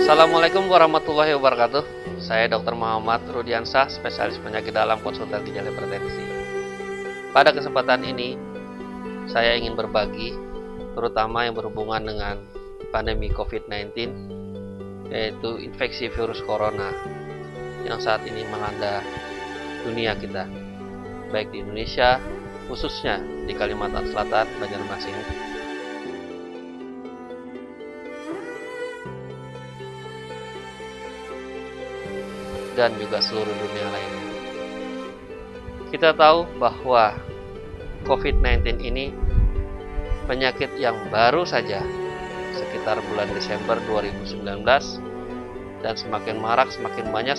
Assalamualaikum warahmatullahi wabarakatuh. Saya Dr. Muhammad Rudiansah, spesialis penyakit dalam konsultan ginjal hipertensi. Pada kesempatan ini, saya ingin berbagi, terutama yang berhubungan dengan pandemi COVID-19, yaitu infeksi virus corona yang saat ini melanda dunia kita, baik di Indonesia, khususnya di Kalimantan Selatan, Banjarmasin, dan juga seluruh dunia lainnya. Kita tahu bahwa COVID-19 ini penyakit yang baru saja sekitar bulan Desember 2019 dan semakin marak, semakin banyak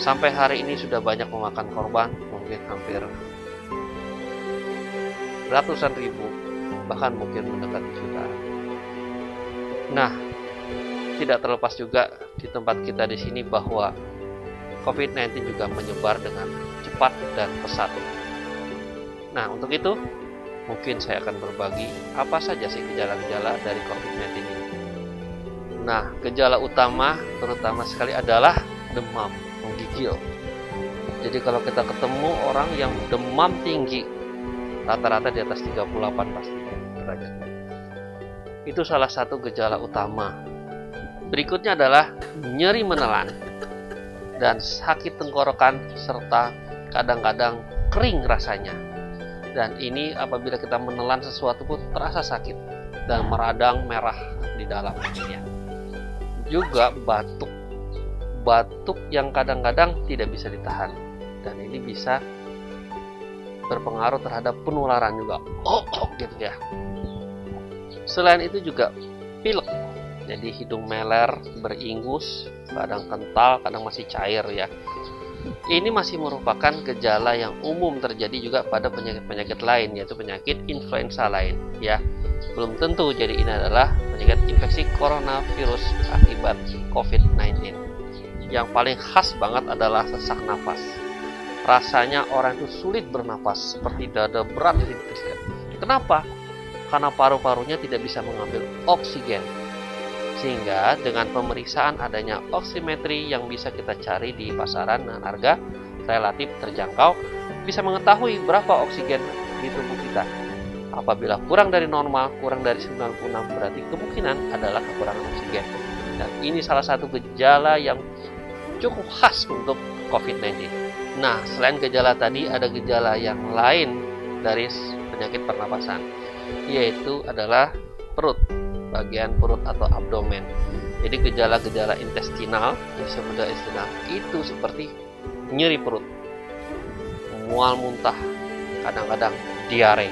sampai hari ini sudah banyak memakan korban, mungkin hampir ratusan ribu, bahkan mungkin mendekati jutaan. Nah, tidak terlepas juga di tempat kita di sini bahwa COVID-19 juga menyebar dengan cepat dan pesat. Nah, untuk itu mungkin saya akan berbagi apa saja sih gejala-gejala dari COVID-19 ini. Nah, gejala utama terutama sekali adalah demam, menggigil. Jadi kalau kita ketemu orang yang demam tinggi, rata-rata di atas 38 pasti derajat. Itu salah satu gejala utama. Berikutnya adalah nyeri menelan dan sakit tenggorokan serta kadang-kadang kering rasanya. Dan ini apabila kita menelan sesuatu pun terasa sakit dan meradang merah di dalam tubuhnya. Juga batuk yang kadang-kadang tidak bisa ditahan dan ini bisa berpengaruh terhadap penularan juga. Gitu ya. Selain itu juga pilek. Jadi hidung meler, beringus, kadang kental, kadang masih cair ya. Ini masih merupakan gejala yang umum terjadi juga pada penyakit-penyakit lain, yaitu penyakit influenza lain ya. Belum tentu jadi ini adalah penyakit infeksi coronavirus akibat COVID-19. Yang paling khas banget adalah sesak nafas. Rasanya orang itu sulit bernafas, seperti dada berat. Kenapa? Karena paru-parunya tidak bisa mengambil oksigen. Sehingga dengan pemeriksaan adanya oximetri yang bisa kita cari di pasaran dengan harga relatif terjangkau, bisa mengetahui berapa oksigen di tubuh kita. Apabila kurang dari normal, kurang dari 96, berarti kemungkinan adalah kekurangan oksigen. Dan ini salah satu gejala yang cukup khas untuk COVID-19. Nah, selain gejala tadi, ada gejala yang lain dari penyakit pernapasan, yaitu adalah perut, bagian perut atau abdomen. Jadi gejala-gejala intestinal, disebut intestinal, itu seperti nyeri perut, mual muntah, kadang-kadang diare.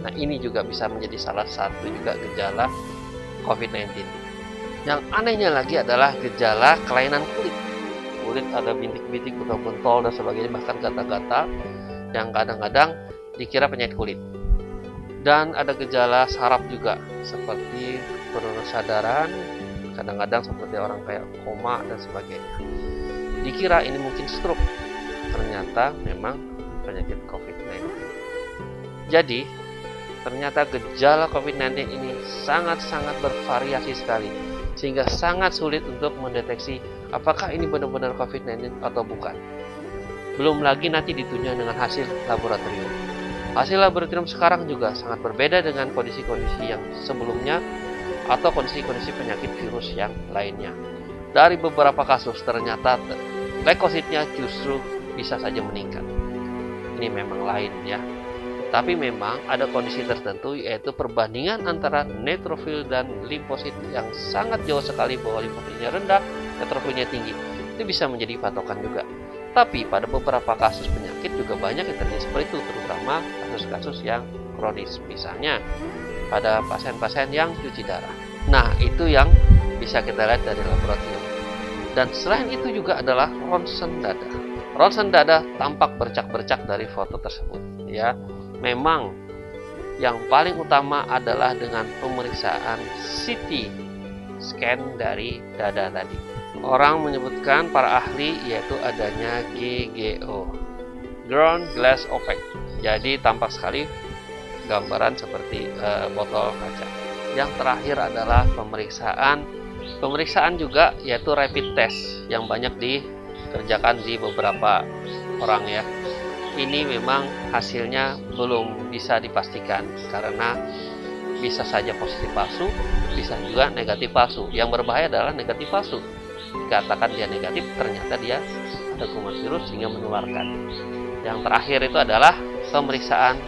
Nah, ini juga bisa menjadi salah satu juga gejala COVID-19. Yang anehnya lagi adalah gejala kelainan kulit. Kulit ada bintik-bintik, bentol-bentol dan sebagainya, bahkan gatal-gatal yang kadang-kadang dikira penyakit kulit. Dan ada gejala saraf juga, seperti penurunan kesadaran, kadang-kadang seperti orang kayak koma dan sebagainya. Dikira ini mungkin stroke, ternyata memang penyakit COVID-19. Jadi, ternyata gejala COVID-19 ini sangat-sangat bervariasi sekali, sehingga sangat sulit untuk mendeteksi apakah ini benar-benar COVID-19 atau bukan. Belum lagi nanti ditunjukkan dengan hasil laboratorium. Hasil laboratorium sekarang juga sangat berbeda dengan kondisi-kondisi yang sebelumnya atau kondisi-kondisi penyakit virus yang lainnya. Dari beberapa kasus ternyata leukositnya justru bisa saja meningkat. Ini memang lain ya. Tapi memang ada kondisi tertentu, yaitu perbandingan antara neutrofil dan limfosit yang sangat jauh sekali, bahwa limfositnya rendah, neutrofilnya tinggi. Itu bisa menjadi patokan juga. Tapi pada beberapa kasus penyakit juga banyak yang terjadi seperti itu, terutama kasus-kasus yang kronis, misalnya pada pasien-pasien yang cuci darah. Nah, itu yang bisa kita lihat dari laboratorium. Dan selain itu juga adalah ronsen dada. Ronsen dada tampak bercak-bercak dari foto tersebut. Ya, memang yang paling utama adalah dengan pemeriksaan CT scan dari dada tadi. Orang menyebutkan, para ahli, yaitu adanya GGO, ground glass opaque. Jadi tampak sekali gambaran seperti botol kaca. Yang terakhir adalah pemeriksaan Pemeriksaan juga yaitu rapid test yang banyak dikerjakan di beberapa orang ya. Ini memang hasilnya belum bisa dipastikan karena bisa saja positif palsu, bisa juga negatif palsu. Yang berbahaya adalah negatif palsu. Dikatakan dia negatif, ternyata dia ada kuman virus sehingga menularkan. Yang terakhir itu adalah pemeriksaan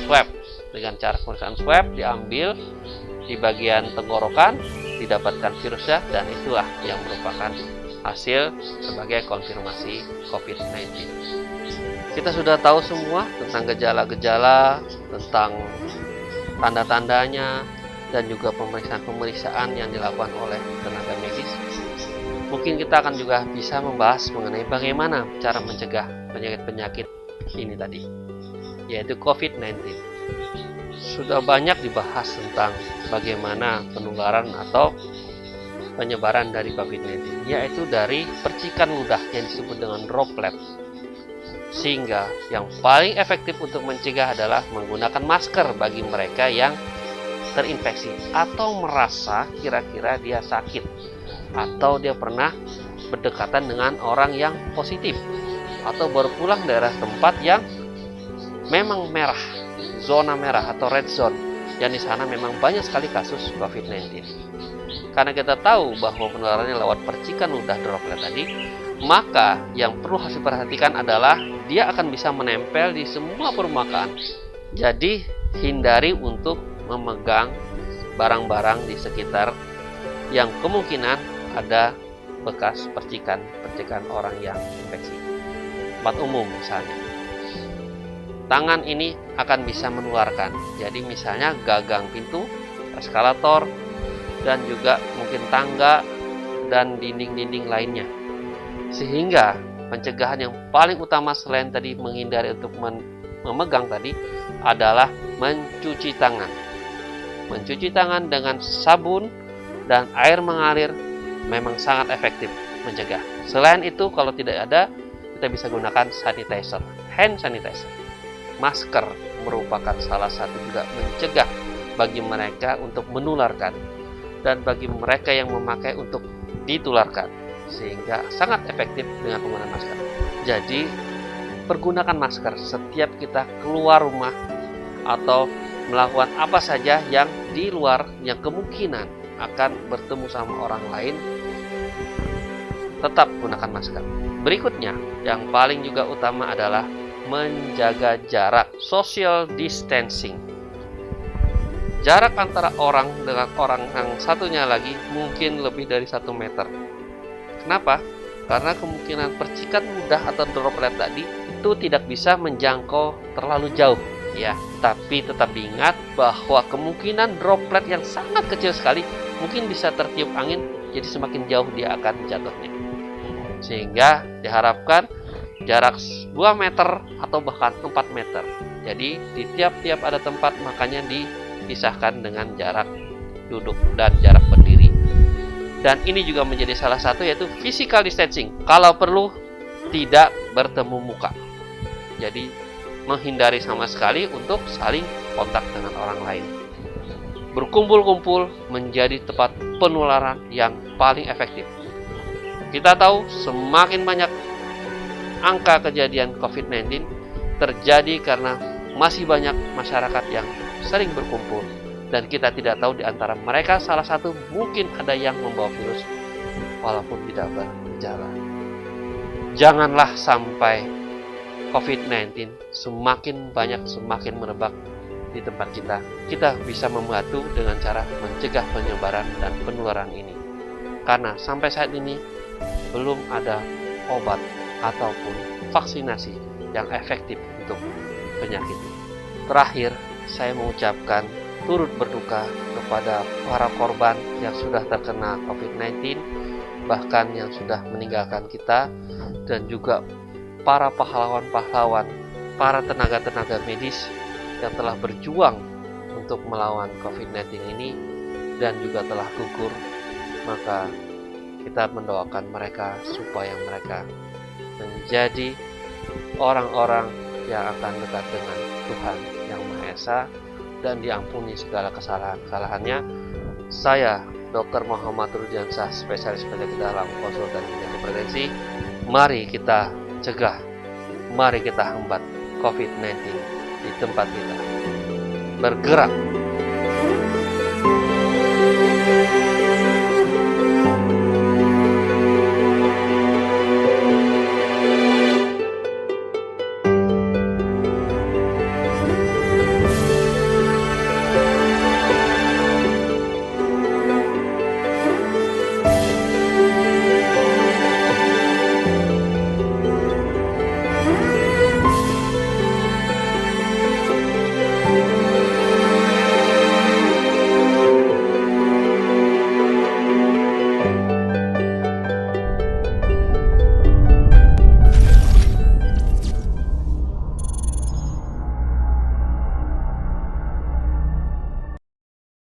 swab. Dengan cara pemeriksaan swab diambil di bagian tenggorokan, didapatkan virusnya, dan itulah yang merupakan hasil sebagai konfirmasi COVID-19. Kita sudah tahu semua tentang gejala-gejala, tentang tanda-tandanya, dan juga pemeriksaan-pemeriksaan yang dilakukan oleh tenaga medis. Mungkin kita akan juga bisa membahas mengenai bagaimana cara mencegah penyakit-penyakit ini tadi, yaitu COVID-19. Sudah banyak dibahas tentang bagaimana penularan atau penyebaran dari COVID-19, yaitu dari percikan ludah yang disebut dengan droplet. Sehingga yang paling efektif untuk mencegah adalah menggunakan masker bagi mereka yang terinfeksi atau merasa kira-kira dia sakit atau dia pernah berdekatan dengan orang yang positif atau baru pulang dari tempat yang memang merah, zona merah atau red zone, yang di sana memang banyak sekali kasus COVID-19. Karena kita tahu bahwa penularannya lewat percikan ludah droplet tadi, maka yang perlu harus diperhatikan adalah dia akan bisa menempel di semua permukaan. Jadi hindari untuk memegang barang-barang di sekitar yang kemungkinan ada bekas percikan orang yang infeksi. Tempat umum misalnya. Tangan ini akan bisa menularkan. Jadi misalnya gagang pintu, eskalator, dan juga mungkin tangga dan dinding-dinding lainnya. Sehingga pencegahan yang paling utama selain tadi menghindari untuk memegang tadi adalah mencuci tangan. Mencuci tangan dengan sabun dan air mengalir memang sangat efektif mencegah. Selain itu, kalau tidak ada, kita bisa gunakan sanitizer, hand sanitizer. Masker merupakan salah satu juga mencegah bagi mereka untuk menularkan dan bagi mereka yang memakai untuk ditularkan, sehingga sangat efektif dengan penggunaan masker. Jadi pergunakan masker setiap kita keluar rumah atau melakukan apa saja yang di luar yang kemungkinan akan bertemu sama orang lain. Tetap gunakan masker. Berikutnya yang paling juga utama adalah menjaga jarak, social distancing. Jarak antara orang dengan orang yang satunya lagi mungkin lebih dari 1 meter. Kenapa? Karena kemungkinan percikan ludah atau droplet tadi itu tidak bisa menjangkau terlalu jauh, ya. Tapi tetap diingat bahwa kemungkinan droplet yang sangat kecil sekali mungkin bisa tertiup angin, jadi semakin jauh dia akan jatuhnya. Sehingga diharapkan jarak 2 meter atau bahkan 4 meter. Jadi di tiap-tiap ada tempat makanya dipisahkan dengan jarak duduk dan jarak berdiri. Dan ini juga menjadi salah satu yaitu physical distancing. Kalau perlu tidak bertemu muka. Jadi menghindari sama sekali untuk saling kontak dengan orang lain. Berkumpul-kumpul menjadi tempat penularan yang paling efektif. Kita tahu semakin banyak angka kejadian COVID-19 terjadi karena masih banyak masyarakat yang sering berkumpul dan kita tidak tahu di antara mereka salah satu mungkin ada yang membawa virus walaupun tidak bergejala. Janganlah sampai COVID-19 semakin banyak, semakin merebak di tempat kita. Kita bisa membantu dengan cara mencegah penyebaran dan penularan ini. Karena sampai saat ini belum ada obat ataupun vaksinasi yang efektif untuk penyakit. Terakhir, saya mengucapkan turut berduka kepada para korban yang sudah terkena COVID-19, bahkan yang sudah meninggalkan kita, dan juga para pahlawan-pahlawan, para tenaga-tenaga medis yang telah berjuang untuk melawan COVID-19 ini dan juga telah gugur. Maka kita mendoakan mereka supaya mereka menjadi orang-orang yang akan dekat dengan Tuhan Yang Maha Esa dan diampuni segala kesalahan-kesalahannya. Saya Dr. Muhammad Rudiansyah, spesialis penyakit dalam, konsultan penyakit hipertensi. Mari kita cegah, mari kita hambat COVID-19 di tempat kita. Bergerak